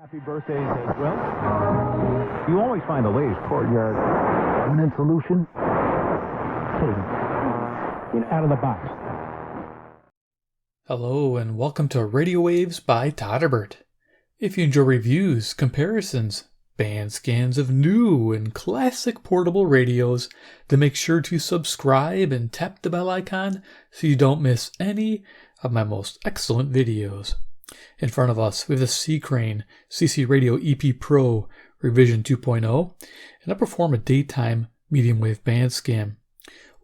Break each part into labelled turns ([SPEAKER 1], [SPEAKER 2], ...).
[SPEAKER 1] Happy birthdays as well. You always find the latest courtyard permanent solution. Out of the box.
[SPEAKER 2] Hello and welcome to Radio Waves by Todderbert. If you enjoy reviews, comparisons, band scans of new and classic portable radios, then make sure to subscribe and tap the bell icon so you don't miss any of my most excellent videos. In front of us, we have the C.Crane CCRadio-EP Pro Revision 2.0, and I perform a daytime medium wave band scan.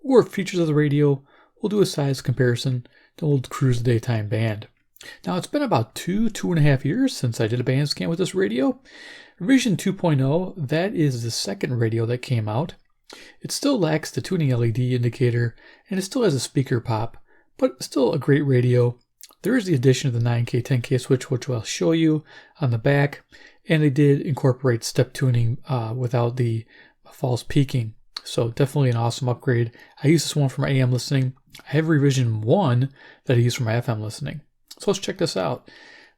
[SPEAKER 2] Or features of the radio, we'll do a size comparison, then we'll cruise the daytime band. Now it's been about 2.5 years since I did a band scan with this radio. Revision 2.0, that is the second radio that came out. It still lacks the tuning LED indicator, and it still has a speaker pop, but still a great radio. There is the addition of the 9K, 10K switch, which I'll show you on the back, and they did incorporate step tuning without the false peaking. So definitely an awesome upgrade. I use this one for my AM listening. I have Revision 1 that I use for my FM listening. So let's check this out.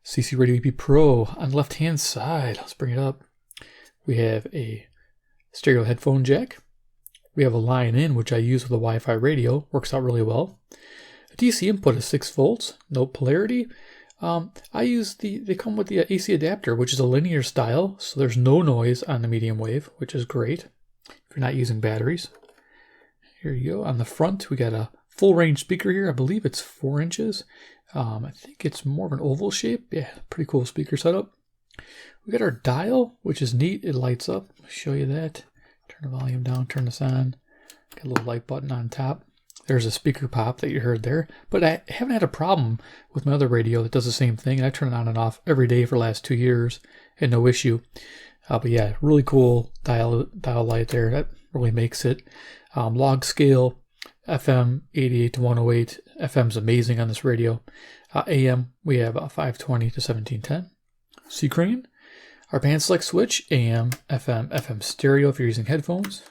[SPEAKER 2] CCRadio-EP Pro on the left-hand side. Let's bring it up. We have a stereo headphone jack. We have a line in, which I use with a Wi-Fi radio. Works out really well. A DC input is 6 volts, no polarity. I use they come with the AC adapter, which is a linear style, so there's no noise on the medium wave, which is great if you're not using batteries. Here you go. On the front, we got a full range speaker here. I believe it's 4 inches. I think it's more of an oval shape. Yeah, pretty cool speaker setup. We got our dial, which is neat. It lights up. I'll show you that. Turn the volume down, turn this on. Got a little light button on top. There's a speaker pop that you heard there, but I haven't had a problem with my other radio that does the same thing. I turn it on and off every day for the last 2 years and no issue. But yeah, really cool dial light there. That really makes it. Log scale, FM 88 to 108. FM's amazing on this radio. AM, we have 520 to 1710. C.Crane, our band select switch, AM, FM stereo if you're using headphones.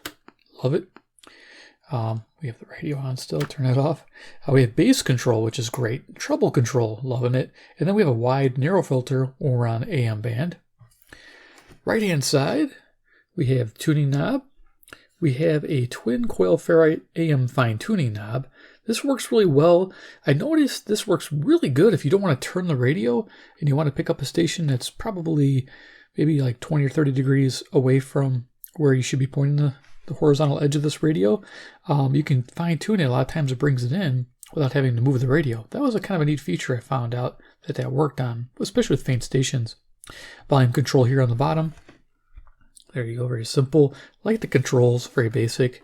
[SPEAKER 2] Love it. We have the radio on still, turn that off. We have bass control, which is great. Treble control, loving it. And then we have a wide narrow filter when we're on AM band. Right hand side, we have tuning knob. We have a Twin Coil Ferrite AM fine tuning knob. This works really well. I noticed this works really good if you don't want to turn the radio and you want to pick up a station that's probably maybe like 20 or 30 degrees away from where you should be pointing the horizontal edge of this radio. You can fine tune it. A lot of times it brings it in without having to move the radio. That was a kind of a neat feature I found out that worked on, especially with faint stations. Volume control here on the bottom. There you go, very simple. Like the controls, very basic.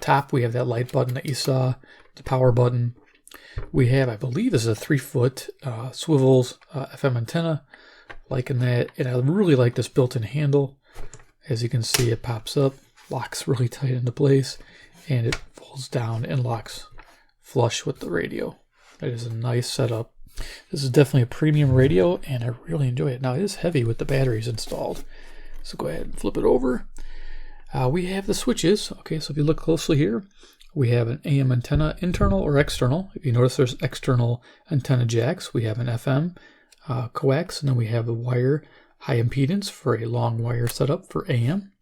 [SPEAKER 2] Top, we have that light button that you saw, the power button. We have, I believe this is a 3-foot swivels FM antenna. Liking that. And I really like this built-in handle. As you can see, it pops up, locks really tight into place, and it folds down and locks flush with the radio. That is a nice setup. This is definitely a premium radio, and I really enjoy it. Now, it is heavy with the batteries installed. So go ahead and flip it over. We have the switches. Okay, so if you look closely here, we have an AM antenna, internal or external. If you notice, there's external antenna jacks. We have an FM coax, and then we have the wire high impedance for a long wire setup for AM.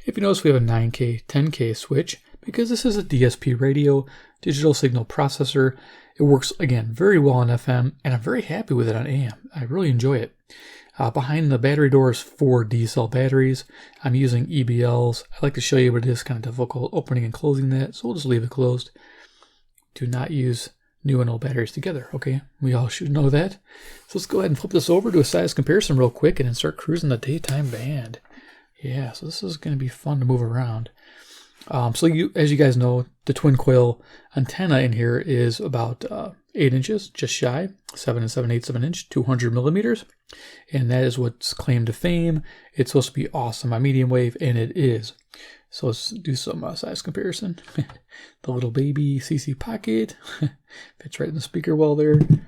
[SPEAKER 2] If you notice, we have a 9K, 10K switch because this is a DSP radio, digital signal processor. It works, again, very well on FM, and I'm very happy with it on AM. I really enjoy it. Behind the battery door is 4 D-cell batteries. I'm using EBLs. I like to show you, but it is kind of difficult opening and closing that, so we'll just leave it closed. Do not use new and old batteries together, okay? We all should know that. So let's go ahead and flip this over, do a size comparison real quick, and then start cruising the daytime band. Yeah, so this is going to be fun to move around. As you guys know, the twin coil antenna in here is about 8 inches, just shy, 7 7/8 of an inch, 200 millimeters. And that is what's claimed to fame. It's supposed to be awesome on medium wave, and it is. So let's do some size comparison. The little baby CC pocket fits right in the speaker well there. And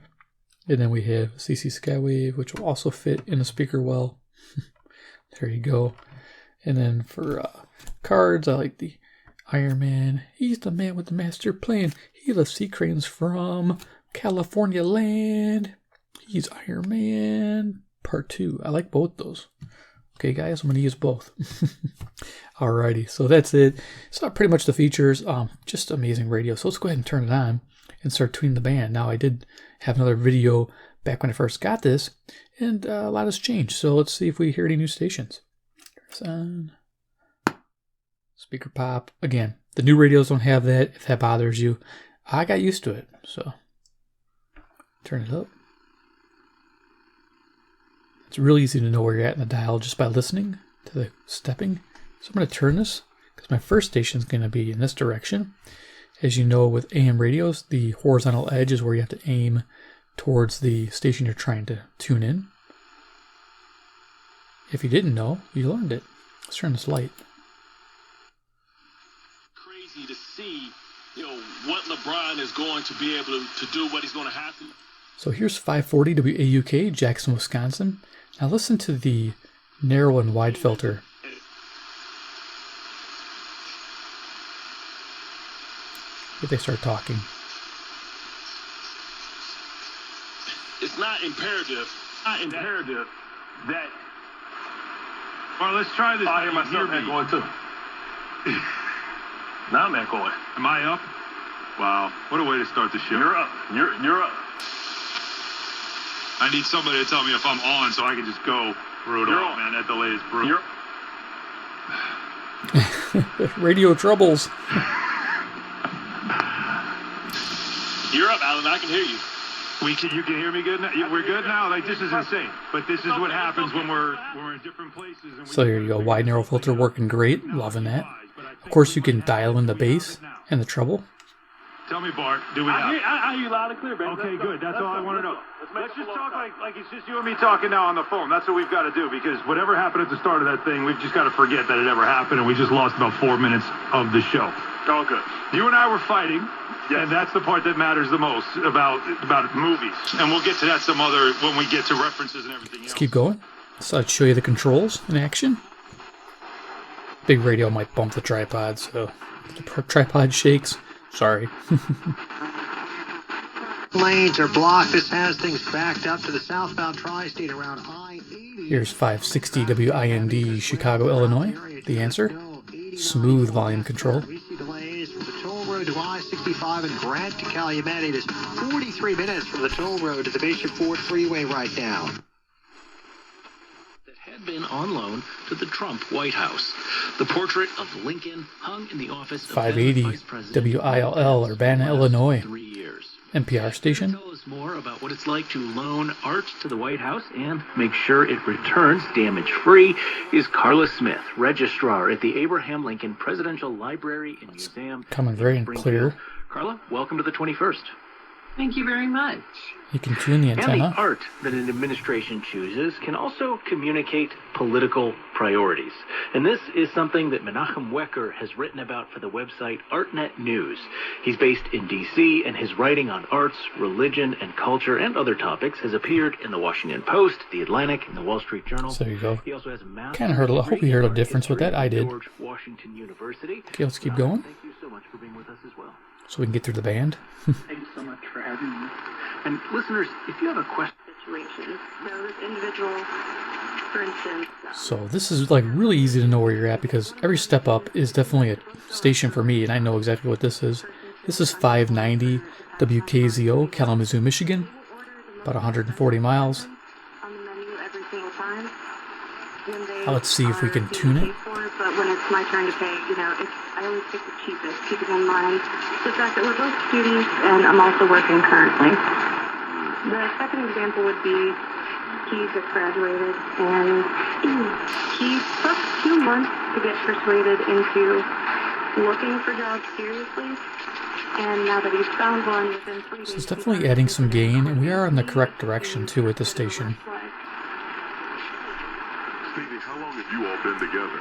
[SPEAKER 2] then we have CC Skywave, which will also fit in the speaker well. There you go. And then for cards, I like the Iron Man. He's the man with the master plan. He left C.Cranes from California land. He's Iron Man. Part 2. I like both those. Okay, guys, I'm going to use both. Alrighty, so that's it. So pretty much the features. Just amazing radio. So let's go ahead and turn it on and start tuning the band. Now, I did have another video back when I first got this, and a lot has changed. So let's see if we hear any new stations. Turn this on. Speaker pop. Again, the new radios don't have that. If that bothers you, I got used to it. So turn it up. It's really easy to know where you're at in the dial just by listening to the stepping. So I'm going to turn this because my first station is going to be in this direction. As you know, with AM radios, the horizontal edge is where you have to aim towards the station you're trying to tune in. If you didn't know, you learned it. Let's turn this light.
[SPEAKER 3] Crazy to see, what LeBron is going to be able to do, what he's going to have to.
[SPEAKER 2] So here's 540 WAUK, Jackson, Wisconsin. Now listen to the narrow and wide filter. If they start talking.
[SPEAKER 3] It's not imperative that.
[SPEAKER 4] Well, let's try this.
[SPEAKER 3] I hear myself echoing too. Now I'm echoing.
[SPEAKER 4] Am I up? Wow, what a way to start the show.
[SPEAKER 3] You're up. You're up.
[SPEAKER 4] I need somebody to tell me if I'm on so I can just go. Brutal, man. That delay is brutal.
[SPEAKER 2] Radio troubles.
[SPEAKER 3] You're up, Alan. I can hear you.
[SPEAKER 4] You can hear me good now? We're good now? Like, this is insane. But this is what happens when we're in different places. And
[SPEAKER 2] so here you go. Wide narrow filter working great. Loving that. Of course, you can dial in the bass and the treble.
[SPEAKER 4] Tell me, Bart, do we have...
[SPEAKER 3] I hear you loud and clear, baby.
[SPEAKER 4] Okay, good. That's all I want to know. Let's just talk like it's just you and me talking now on the phone. That's what we've got to do, because whatever happened at the start of that thing, we've just got to forget that it ever happened, and we just lost about 4 minutes of the show.
[SPEAKER 3] All good.
[SPEAKER 4] You and I were fighting, and that's the part that matters the most about movies. And we'll get to that some other when we get to references and everything else.
[SPEAKER 2] Let's keep going. So I'd show you the controls in action. Big radio might bump the tripod, so if the tripod shakes, sorry.
[SPEAKER 5] Lanes are blocked. This has things backed up to the southbound tri-state around I-80.
[SPEAKER 2] Here's 560 WIND, Chicago, Illinois. The answer? Smooth volume control.
[SPEAKER 5] We see delays from the toll road to I-65 and Grant to Calumet. It is 43 minutes from the toll road to the Bishop Ford Freeway right now.
[SPEAKER 6] That had been on loan to the Trump White House. The portrait of Lincoln hung in the office of
[SPEAKER 2] 580
[SPEAKER 6] Vice President
[SPEAKER 2] WILL, Urbana, Illinois.
[SPEAKER 6] 3 years.
[SPEAKER 2] NPR station.
[SPEAKER 6] Tell us more about what it's like to loan art to the White House and make sure it returns damage-free is Carla Smith, registrar at the Abraham Lincoln Presidential Library and Museum.
[SPEAKER 2] Coming very clear.
[SPEAKER 6] Carla, welcome to the 21st.
[SPEAKER 7] Thank you very much.
[SPEAKER 2] You can tune the
[SPEAKER 6] And
[SPEAKER 2] antenna.
[SPEAKER 6] the art that an administration chooses can also communicate political priorities. And this is something that Menachem Wecker has written about for the website ArtNet News. He's based in D.C., and his writing on arts, religion, and culture, and other topics has appeared in the Washington Post, the Atlantic, and the Wall Street Journal.
[SPEAKER 2] So there you go.
[SPEAKER 6] He also has a master's
[SPEAKER 2] Kind of heard. I hope you heard a
[SPEAKER 6] degree in
[SPEAKER 2] difference with that. I did.
[SPEAKER 6] George Washington University.
[SPEAKER 2] Okay, let's keep going.
[SPEAKER 6] Thank you so much for being with us as well.
[SPEAKER 2] So we can get through the band.
[SPEAKER 7] Thanks so much for having me.
[SPEAKER 6] And listeners, if you have a question,
[SPEAKER 7] Situation. So this individual, for instance,
[SPEAKER 2] So this is like really easy to know where you're at because every step up is definitely a station for me, and I know exactly what this is. This is 590 WKZO, Kalamazoo, Michigan, about 140 miles.
[SPEAKER 7] on the menu every single time.
[SPEAKER 2] Now let's see if we can tune it.
[SPEAKER 7] But when it's my turn to pay, I always pick the cheapest, keeping in mind the fact that we're both students and I'm also working currently. The second example would be he just graduated and he took 2 months to get persuaded into looking for jobs seriously. And now that he's found one within 3 days...
[SPEAKER 2] So it's definitely adding some gain, and we are in the correct direction too at this station.
[SPEAKER 8] Stevie, how long have you all been together?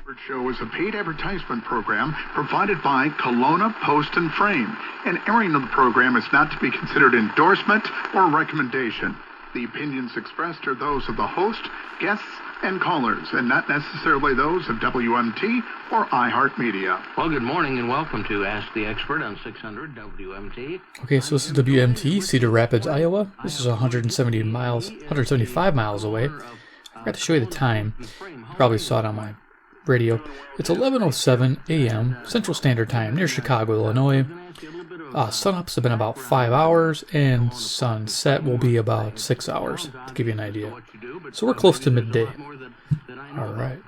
[SPEAKER 9] The show is a paid advertisement program provided by Kelowna Post and Frame. An airing of the program is not to be considered endorsement or recommendation. The opinions expressed are those of the host, guests, and callers, and not necessarily those of WMT or iHeartMedia.
[SPEAKER 10] Well, good morning and welcome to Ask the Expert on 600 WMT.
[SPEAKER 2] Okay, so this is WMT, Cedar Rapids, Iowa. This is 175 miles away. I forgot to show you the time. You probably saw it on my radio. It's 11:07 a.m. Central Standard Time near Chicago, Illinois. Sunups have been about 5 hours, and sunset will be about 6 hours, to give you an idea. So we're close to midday. All right.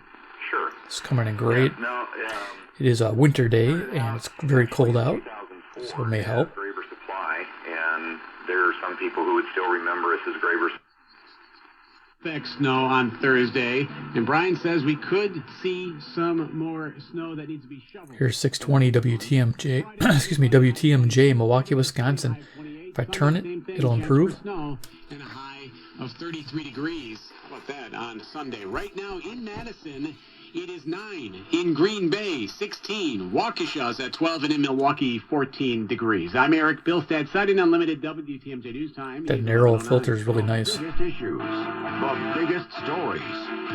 [SPEAKER 11] Sure.
[SPEAKER 2] It's coming in great. It is a winter day, and it's very cold out, so it may help.
[SPEAKER 11] Graver Supply, and there are some people who would still remember us as Graver.
[SPEAKER 12] Snow on Thursday, and Brian says we could see some more snow that needs to be shoveled.
[SPEAKER 2] Here's 620 WTMJ, WTMJ, Milwaukee, Wisconsin. If I turn it, it'll improve.
[SPEAKER 12] Snow and a high of 33 degrees. How about that on Sunday? Right now in Madison, it is 9. In Green Bay, 16. Waukesha's at 12, and in Milwaukee, 14 degrees. I'm Eric Bilstad, citing Unlimited WTMJ News Time.
[SPEAKER 2] That narrow filter is really nice.
[SPEAKER 13] Biggest issues, the biggest stories,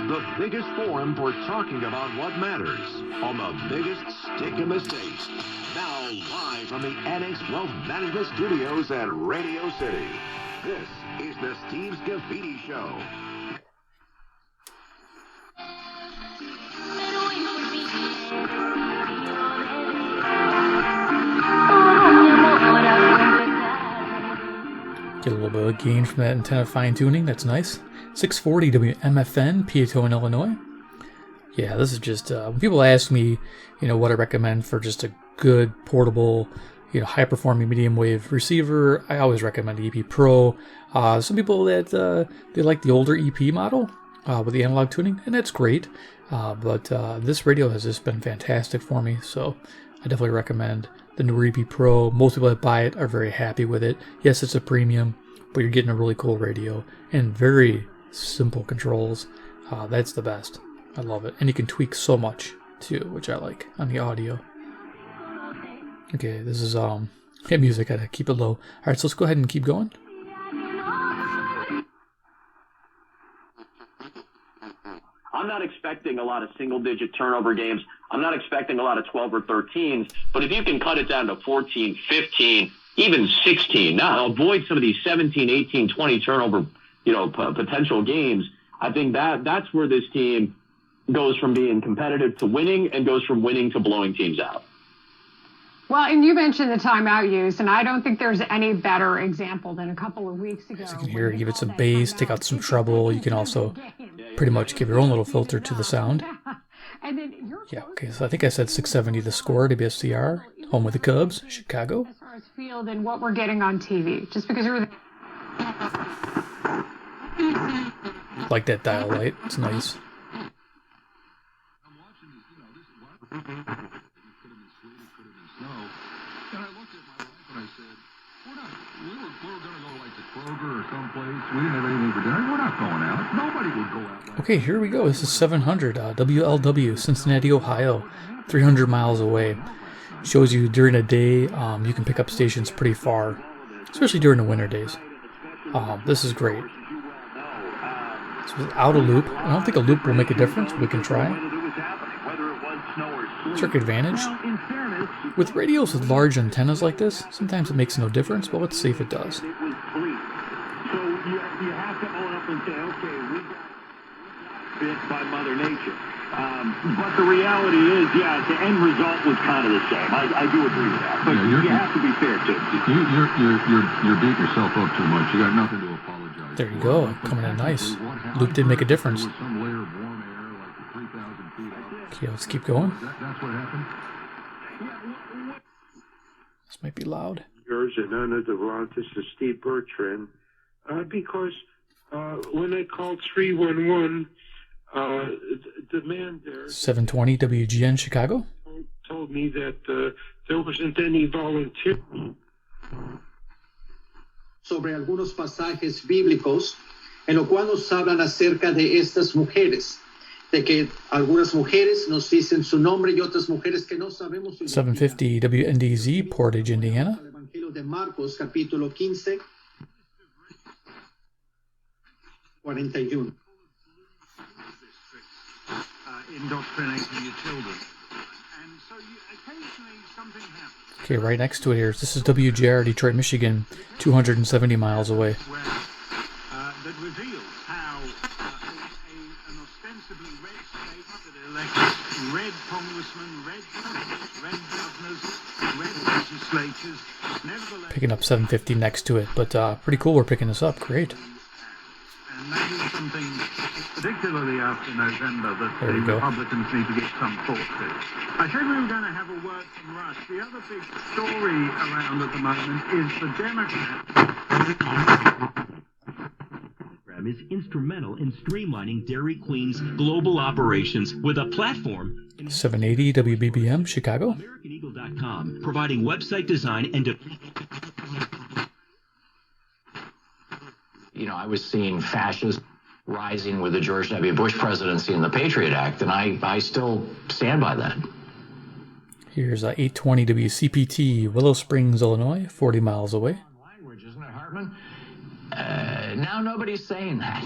[SPEAKER 13] the biggest forum for talking about what matters on the biggest stick in the state. Now live from the Annex Wealth Management Studios at Radio City. This is the Steve Scafidi Show.
[SPEAKER 2] Get a little bit of gain from that antenna fine tuning. That's nice. 640 WMFN, Peatone, Illinois. Yeah, this is just when people ask me, what I recommend for just a good portable, high performing medium wave receiver. I always recommend the EP Pro. Some people that they like the older EP model with the analog tuning, and that's great. But this radio has just been fantastic for me, so I definitely recommend the newer EP Pro. Most people that buy it are very happy with it. Yes, it's a premium, but you're getting a really cool radio and very simple controls. That's the best. I love it. And you can tweak so much too, which I like on the audio. Okay, this is music. I gotta keep it low. All right, so let's go ahead and keep going.
[SPEAKER 14] I'm not expecting a lot of single-digit turnover games. I'm not expecting a lot of 12 or 13s. But if you can cut it down to 14, 15, even 16, now avoid some of these 17, 18, 20 turnover, potential games, I think that's where this team goes from being competitive to winning and goes from winning to blowing teams out.
[SPEAKER 15] Well, and you mentioned the timeout use, and I don't think there's any better example than a couple of weeks ago.
[SPEAKER 2] As you can hear, give it some bass, take out some treble. You can also pretty much give your own little filter to the sound. Yeah, okay, so I think I said 670 the score, WSCR, home with the Cubs, Chicago.
[SPEAKER 15] As far as field and what we're getting on TV, just because you're
[SPEAKER 2] like that dial light, it's nice. Okay, here we go. This is 700 WLW, Cincinnati, Ohio, 300 miles away. Shows you during a day, you can pick up stations pretty far, especially during the winter days. This is great. So without a loop, I don't think a loop will make a difference. We can try. Terk Advantage. With radios with large antennas like this, sometimes it makes no difference, but let's see if it does.
[SPEAKER 4] So you have to own up and say, okay, we got bit by Mother Nature. But the reality is, the end result was kind of the same. I do agree with that. But you have to be fair, too.
[SPEAKER 8] You're beating yourself up too much. You got nothing to apologize.
[SPEAKER 2] There you go. Coming in nice. Loop did make a difference. Okay, let's keep going.
[SPEAKER 8] That's what happened.
[SPEAKER 2] This might be loud.
[SPEAKER 16] Yours and Anna DeVlantis to Steve Bertrand, because when they called 311, the man there
[SPEAKER 2] 720 WGN Chicago
[SPEAKER 16] told me that there wasn't any volunteer.
[SPEAKER 5] Sobre algunos pasajes bíblicos en lo cual nos hablan acerca de estas mujeres, de que algunas mujeres nos dicen su nombre y otras mujeres que no sabemos su
[SPEAKER 2] 750 WNDZ Portage, Indiana.
[SPEAKER 5] El Evangelio de Marcos, capítulo 15, 41.
[SPEAKER 9] indoctrinating your children. And so occasionally something happens.
[SPEAKER 2] Okay, right next to it here. This is WJR, Detroit, Michigan, 270 miles away.
[SPEAKER 9] That reveals how an ostensibly red state that elects red congressmen, red presidents, red governors, red legislatures, nevertheless...
[SPEAKER 2] Picking up 750 next to it, but pretty cool we're picking this up. Great.
[SPEAKER 9] And that is something, particularly after November, that
[SPEAKER 2] There
[SPEAKER 9] the
[SPEAKER 2] we go.
[SPEAKER 9] Republicans need to give some thought to. I said we were going to have a word from Rush. The other big story around at the moment is the Democrats...
[SPEAKER 17] is instrumental in streamlining Dairy Queen's global operations with a platform
[SPEAKER 2] 780 WBBM, Chicago.
[SPEAKER 17] AmericanEagle.com, providing website design and
[SPEAKER 18] I was seeing fascists rising with the George W. Bush presidency and the Patriot Act, and I still stand by that.
[SPEAKER 2] Here's 820 WCPT, Willow Springs, Illinois, 40 miles away.
[SPEAKER 18] Language, isn't it, Hartman? Now nobody's saying that.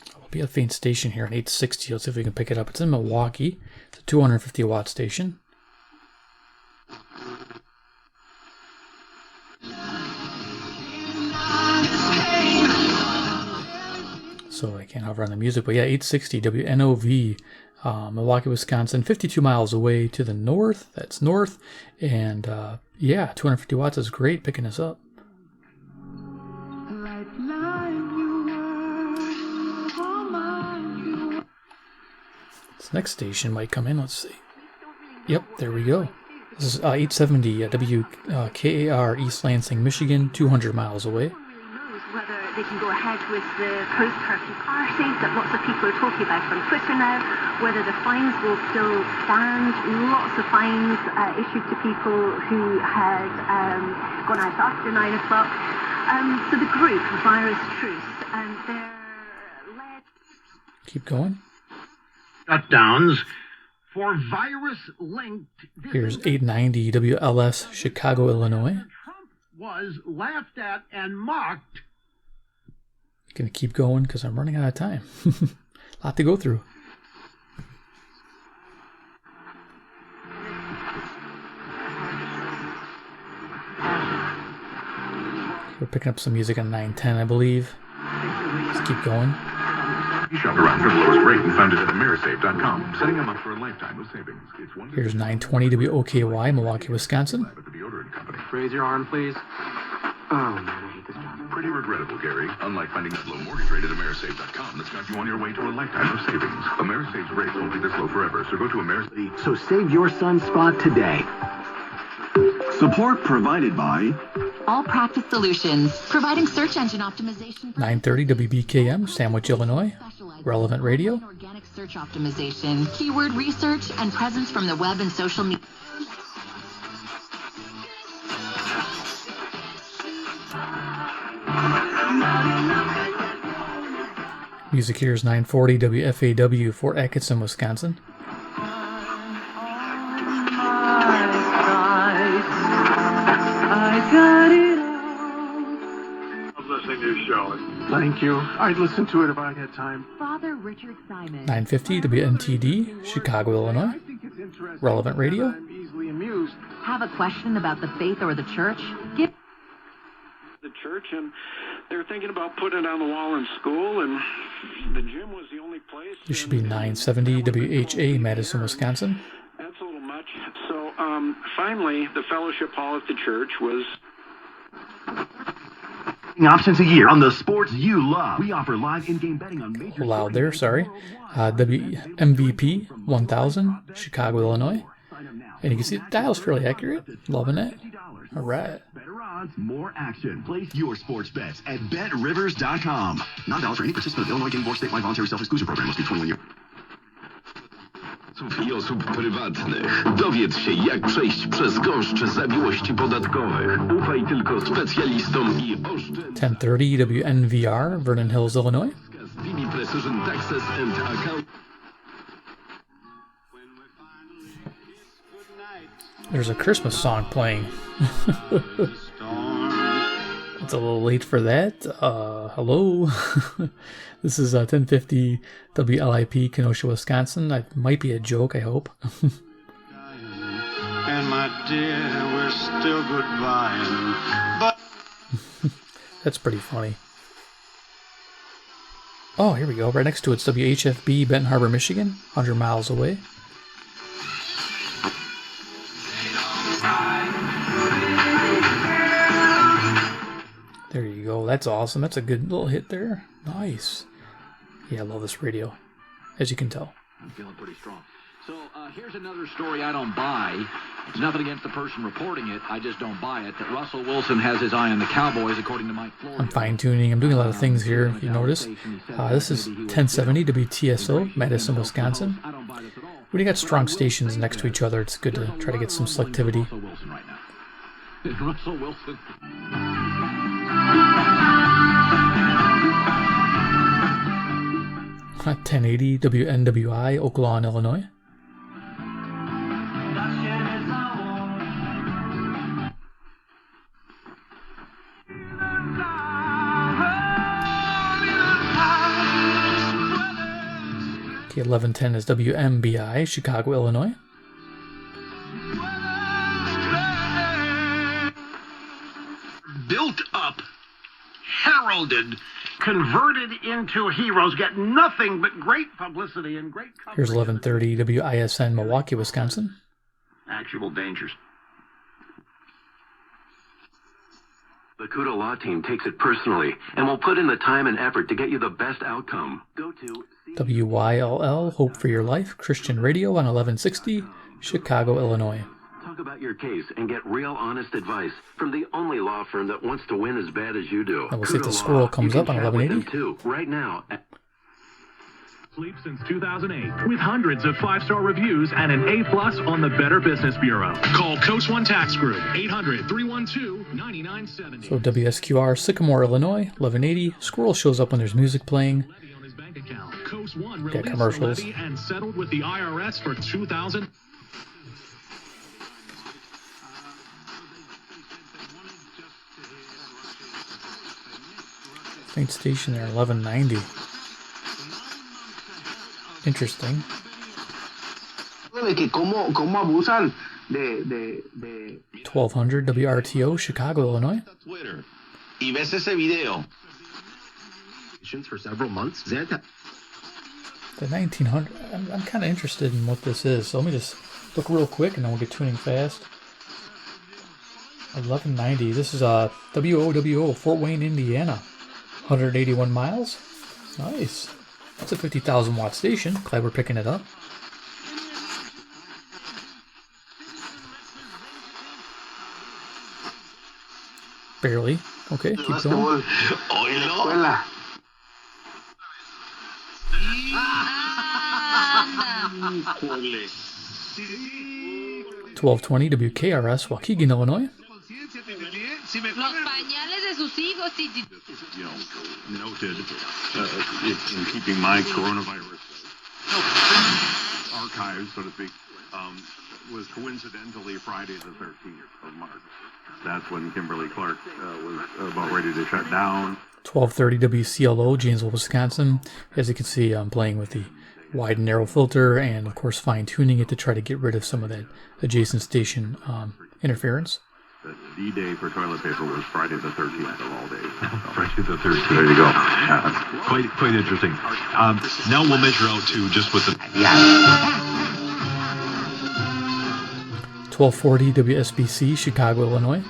[SPEAKER 2] It'll be a faint station here on 860. Let's see if we can pick it up. It's in Milwaukee. It's a 250 watt station. So I can't hover on the music, but yeah, 860 WNOV, Milwaukee, Wisconsin, 52 miles away to the north. That's north. And yeah, 250 watts is great picking this up. This next station might come in. Let's see. Yep, there we go. This is 870 WKAR, East Lansing, Michigan, 200 miles away.
[SPEAKER 7] Whether they can go ahead with the post-Turkey party that lots of people are talking about on Twitter now, whether the fines will still stand. Lots of fines issued to people who had gone out after 9 o'clock. So the group, Virus Truth, and they're led...
[SPEAKER 2] Keep going.
[SPEAKER 9] Shutdowns for virus-linked...
[SPEAKER 2] Here's 890 WLS, Chicago, Illinois.
[SPEAKER 9] was laughed at and mocked.
[SPEAKER 2] Gonna keep going because I'm running out of time. A lot to go through. We're picking up some music on 910, I believe. Let's keep going.
[SPEAKER 19] You shopped around for the lowest rate and found it at Amerisave.com. Setting them up for a lifetime of savings. It's one
[SPEAKER 2] Here's 920 WOKY, Milwaukee, Wisconsin.
[SPEAKER 19] Raise your arm, please. Oh, man, I hate this job. Pretty regrettable, Gary. Unlike finding that low mortgage rate at Amerisave.com, that's got you on your way to a lifetime of savings. Amerisave's rates won't be this low forever, so go to Amerisave.
[SPEAKER 20] So save your son's spot today. Support provided by
[SPEAKER 21] All Practice Solutions, providing search engine optimization.
[SPEAKER 2] 930 WBKM, Sandwich, Illinois. Relevant Radio.
[SPEAKER 21] Organic search optimization, keyword research, and presence from the web and social media.
[SPEAKER 2] Music here is 940 WFAW, Fort Atkinson, Wisconsin.
[SPEAKER 9] I'm listening to your show. Thank you. I'd listen to it if I had time.
[SPEAKER 21] Father Richard Simon.
[SPEAKER 2] 950 WNTD, Chicago, Illinois. Relevant Radio.
[SPEAKER 9] I'm easily amused.
[SPEAKER 21] Have a question about the faith or the church? Give
[SPEAKER 4] the church, and they're thinking about putting it on the wall in school, and the gym was the only place.
[SPEAKER 2] This should be 970 WHA, Madison, Wisconsin.
[SPEAKER 4] That's a little much. So finally, the fellowship hall at the church was...
[SPEAKER 20] options a year on the sports you love. We offer live in-game betting on major...
[SPEAKER 2] Loud there, sorry. WMVP 1000, Chicago, Illinois. And you can see the dial's fairly accurate. Loving it. All right.
[SPEAKER 20] Better odds, more action. Place your sports bets at BetRivers.com. Not valid for any participant of the Illinois Game Board statewide voluntary self-exclusion program. Must be 21 years.
[SPEAKER 22] I osób prywatnych. Dowiedz się, jak przejść przez gąszcze zawiłości podatkowych. Ufaj tylko specjalistom i oszczędz.
[SPEAKER 2] 1030 WNVR, Vernon Hills, Illinois.
[SPEAKER 22] DB Precision Taxes and Account.
[SPEAKER 2] There's a Christmas song playing. It's a little late for that. Hello. This is 1050 WLIP, Kenosha, Wisconsin. That might be a joke, I hope.
[SPEAKER 1] And my dear, we're still goodbye. But
[SPEAKER 2] That's pretty funny. Oh, here we go. Right next to it's WHFB, Benton Harbor, Michigan, 100 miles away. There you go. That's awesome. That's a good little hit there. Nice. Yeah, I love this radio, as you can tell.
[SPEAKER 3] I'm feeling pretty strong. So here's another story I don't buy. It's nothing against the person reporting it. I just don't buy it. That Russell Wilson has his eye on the Cowboys, according to Mike Flores.
[SPEAKER 2] I'm fine-tuning. I'm doing a lot of things here, if you notice. This is 1070 WTSO, Madison, Wisconsin. When you got strong stations next to each other, it's good to try to get some selectivity.
[SPEAKER 3] Russell Wilson right now. Russell Wilson.
[SPEAKER 2] 1080 WNWI, Oaklawn, Illinois. Okay, 1110 is WMBI, Chicago, Illinois.
[SPEAKER 1] built up, heralded, converted into heroes, get nothing but great publicity and great coverage.
[SPEAKER 2] Here's 1130 WISN, Milwaukee, Wisconsin.
[SPEAKER 1] Actual dangers.
[SPEAKER 22] The Cuda Law Team takes it personally and will put in the time and effort to get you the best outcome. Go to
[SPEAKER 2] WYLL, Hope for Your Life, Christian Radio on 1160, Chicago, Illinois.
[SPEAKER 22] Talk about your case and get real honest advice from the only law firm that wants to win as bad as you do.
[SPEAKER 2] And we'll see if the squirrel comes up on 1180.
[SPEAKER 22] Too, right now.
[SPEAKER 23] Sleep since 2008 with hundreds of 5-star reviews and an A+ on the Better Business Bureau. Call Coast One Tax Group 800-312-9970.
[SPEAKER 2] So WSQR, Sycamore, Illinois, 1180. Squirrel shows up when there's music playing. Got commercials.
[SPEAKER 23] And settled with the IRS for 2000.
[SPEAKER 2] Main station there, 1190. Interesting. 1200 WRTO, Chicago, Illinois.
[SPEAKER 1] Y ves ese video.
[SPEAKER 23] For several months.
[SPEAKER 2] The 1900. I'm kind of interested in what this is. So let me just look real quick and then we'll get tuning fast. 1190. This is WOWO, Fort Wayne, Indiana. 181 miles. Nice. That's a 50,000 watt station. Glad we're picking it up. Barely. Okay, keep going. 1220 WKRS, Waukegan, Illinois.
[SPEAKER 24] Los pañales de sus hijos.
[SPEAKER 9] Noted in keeping my coronavirus archive, so to speak, was coincidentally Friday the 13th of March. That's when Kimberly Clark was about ready to shut down.
[SPEAKER 2] 1230 WCLO, Janesville, Wisconsin. As you can see, I'm playing with the wide and narrow filter and, of course, fine-tuning it to try to get rid of some of that adjacent station interference.
[SPEAKER 9] The D-Day for toilet paper was Friday the 13th of all days.
[SPEAKER 19] Friday the 13th.
[SPEAKER 9] There you go.
[SPEAKER 19] Quite interesting. Now we'll measure out to just with the...
[SPEAKER 2] 1240 WSBC, Chicago, Illinois.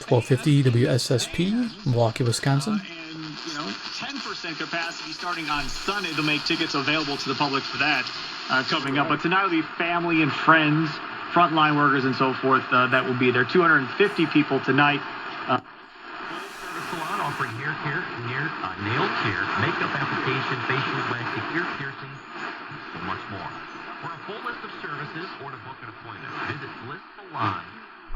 [SPEAKER 2] .1250 WSSP, Milwaukee, Wisconsin.
[SPEAKER 25] 10% capacity starting on Sunday. They'll make tickets available to the public for that coming up. But tonight will be family and friends, frontline workers, and so forth that will be there. 250 people tonight.
[SPEAKER 17] Salon offering hair care, nail care, makeup application, facial waxing, ear piercing, and much more. For a full list of services or to book an appointment, visit Bliss Salon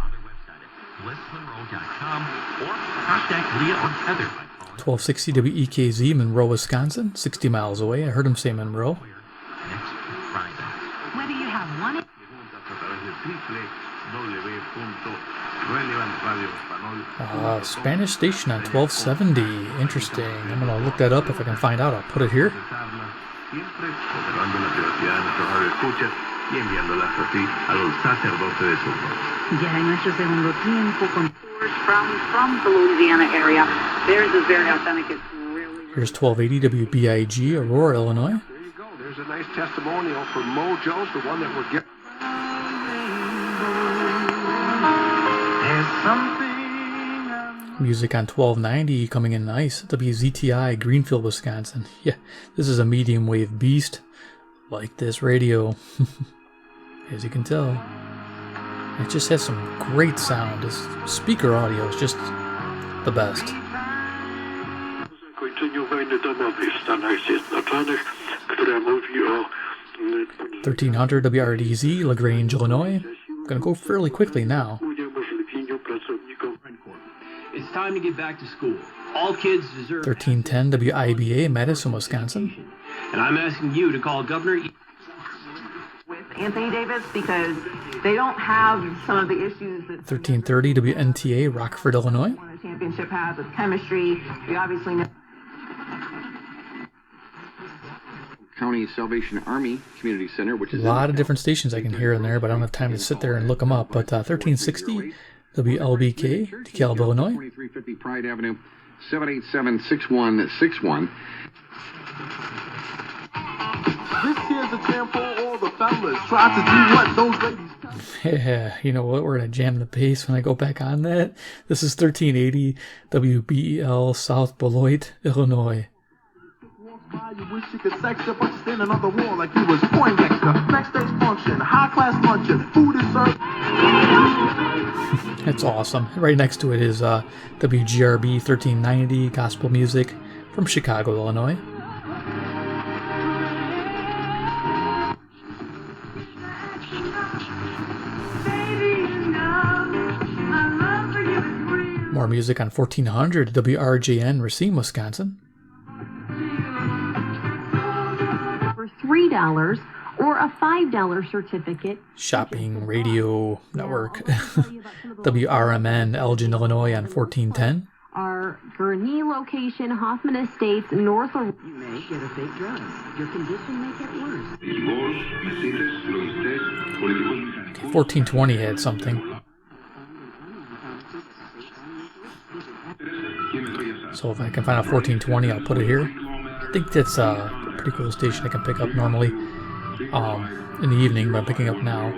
[SPEAKER 17] on their website at blissmonroe.com or contact Leah or Heather by
[SPEAKER 2] 1260 WEKZ, Monroe, Wisconsin, 60 miles away. I heard him say Monroe.
[SPEAKER 21] Whether you have one...
[SPEAKER 2] Spanish station on 1270. Interesting. I'm going to look that up if I can find out. I'll put it here.
[SPEAKER 21] Ya en nuestro segundo tiempo con from the Louisiana area. Theirs is very authentic. It's really...
[SPEAKER 2] Here's 1280 WBIG, Aurora, Illinois.
[SPEAKER 6] There you go. There's a nice testimonial for Mo Jones, the one that we're getting.
[SPEAKER 2] Music on 1290 coming in nice. WZTI, Greenfield, Wisconsin. Yeah, this is a medium wave beast. Like this radio. As you can tell. It just has some great sound. This speaker audio is just the best. 1300 WRDZ, LaGrange, Illinois. I'm going to go fairly quickly now.
[SPEAKER 10] It's time to get back to school. All kids deserve...
[SPEAKER 2] 1310 WIBA, Madison, Wisconsin.
[SPEAKER 10] And I'm asking you to call Governor...
[SPEAKER 7] with Anthony Davis because they don't have some of the issues that
[SPEAKER 2] 1330 WNTA, Rockford, Illinois.
[SPEAKER 7] the championship has with chemistry. We obviously know...
[SPEAKER 11] County Salvation Army Community Center, which is
[SPEAKER 2] a lot of different stations I can hear in there, but I don't have time to sit there and look them up. But 1360 WLBK, DeKalb, Illinois.
[SPEAKER 11] 2350 Pride Avenue, 787-6161.
[SPEAKER 6] This here's a jam for all the fellas. Try to do what those ladies...
[SPEAKER 2] Yeah, you know what? We're going to jam the bass when I go back on that. This is 1380 WBEL, South Beloit, Illinois.
[SPEAKER 6] You wish you could sex up, but standing on the wall like he was Poindexter. Backstage function, high class luncheon, food is served.
[SPEAKER 2] It's awesome. Right next to it is WGRB 1390, gospel music from Chicago, Illinois. More music on 1400 WRJN, Racine, Wisconsin.
[SPEAKER 21] For $3 or a $5 certificate.
[SPEAKER 2] Shopping Radio Network. WRMN, Elgin, Illinois on 1410.
[SPEAKER 21] Our Gurnee location, Hoffman Estates, north of... You may get a fake drug. Your condition may get worse.
[SPEAKER 2] Okay, 1420 had something. So if I can find out 1420, I'll put it here. I think that's a pretty cool station I can pick up normally in the evening, but I'm picking up now.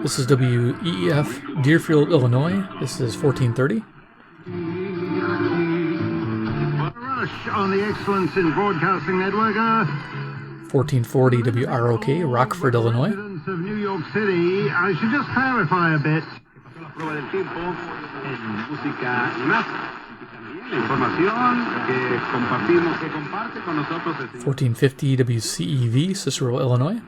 [SPEAKER 2] This is WEEF, Deerfield, Illinois. This is 1430.
[SPEAKER 1] Rush on the Excellence in Broadcasting Network.
[SPEAKER 2] 1440 WROK, Rockford, Illinois.
[SPEAKER 1] Of New York City. I should just clarify a bit.
[SPEAKER 2] 1450 WCEV, Cicero, Illinois.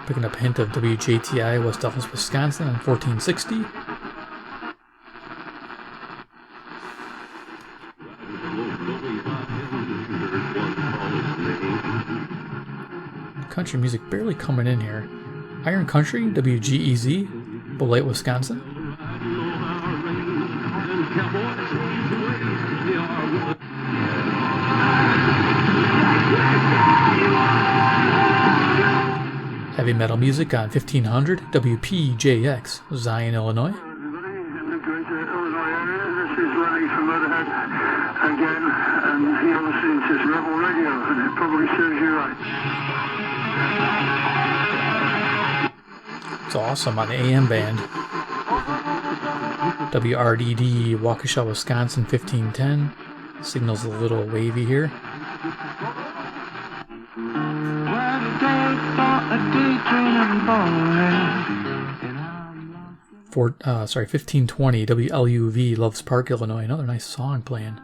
[SPEAKER 2] Picking up a hint of WJTI, West Allis, Wisconsin on 1460. Country music barely coming in here. Iron Country, WGEZ, Beloit, Wisconsin. Heavy metal music on 1500 WPJX, Zion, Illinois.
[SPEAKER 4] This is Ronnie from Motorhead again, and you're listening to Rebel Radio, and it probably serves you right.
[SPEAKER 2] It's awesome on the AM band. WRDD, Waukesha, Wisconsin, 1510. Signal's a little wavy here. 1520 WLUV, Loves Park, Illinois. Another nice song playing.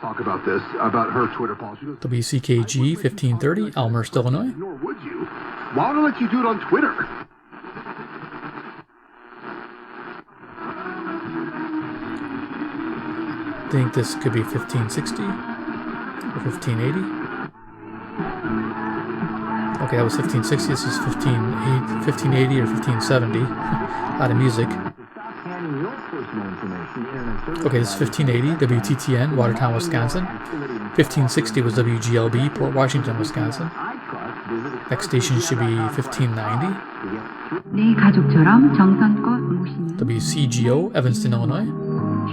[SPEAKER 6] talk about this, about her Twitter policy.
[SPEAKER 2] WCKG 1530, Elmhurst, Illinois.
[SPEAKER 6] Nor would you. Why would I let you do it on Twitter?
[SPEAKER 2] I think this could be 1560 or 1580. Okay, that was 1560. This is 1580 or 1570. A lot of music. Okay, this is 1580, WTTN, Watertown, Wisconsin. 1560 was WGLB, Port Washington, Wisconsin. Next station should be 1590.
[SPEAKER 21] 내 가족처럼 정성껏 모시는
[SPEAKER 2] WCGO, Evanston, Illinois.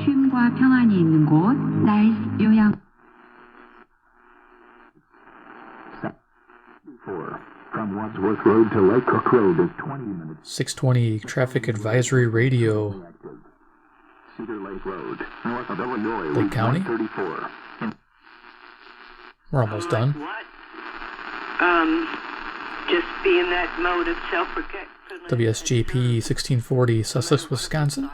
[SPEAKER 21] 쉼과 평안이 있는 곳, 나이스 요양.
[SPEAKER 6] From Wadsworth Road to Lake Cook Road is 20 minutes.
[SPEAKER 2] 620 Traffic Advisory Radio.
[SPEAKER 6] Cedar Lake Road, north of Illinois,
[SPEAKER 2] Lake County.
[SPEAKER 6] 34.
[SPEAKER 2] We're almost done.
[SPEAKER 8] Just be in that mode of self-protection.
[SPEAKER 2] WSJP 1640 Sussex, Wisconsin.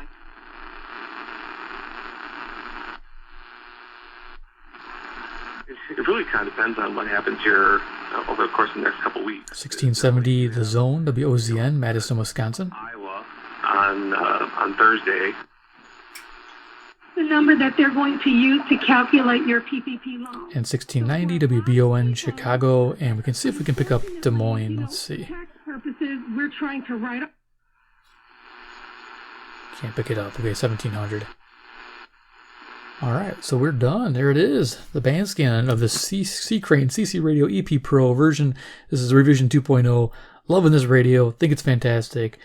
[SPEAKER 12] It really kind of depends on what happens here over the course of the next couple weeks.
[SPEAKER 2] 1670 The Zone, WOZN, Madison, Wisconsin.
[SPEAKER 12] Iowa on Thursday.
[SPEAKER 8] The number that they're going to use to calculate your PPP loan.
[SPEAKER 2] And 1690 WBON, Chicago. And we can see if we can pick up Des Moines. Let's see.
[SPEAKER 8] For tax purposes, we're trying to write up.
[SPEAKER 2] Can't pick it up. Okay, 1700. Alright, so we're done. There it is. The band scan of the C.Crane CCRadio-EP Pro version. This is revision 2.0. Loving this radio. Think it's fantastic.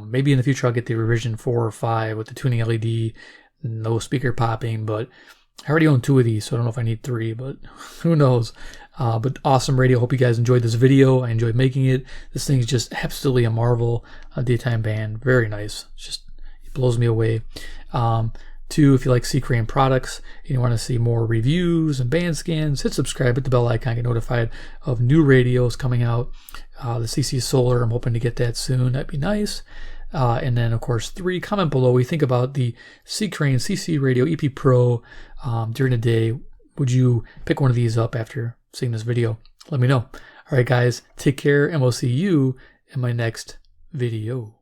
[SPEAKER 2] Maybe in the future I'll get the revision 4 or 5 with the tuning LED. No speaker popping, but I already own 2 of these, so I don't know if I need 3, but who knows. But awesome radio. Hope you guys enjoyed this video. I enjoyed making it. This thing is just absolutely a marvel. Daytime band. Very nice. It blows me away. 2, if you like C.Crane products and you want to see more reviews and band scans, hit subscribe, hit the bell icon, get notified of new radios coming out. The CC Solar, I'm hoping to get that soon. That'd be nice. And then, of course, 3, comment below what you think about the C.Crane CCRadio-EP Pro during the day. Would you pick one of these up after seeing this video? Let me know. All right, guys, take care, and we'll see you in my next video.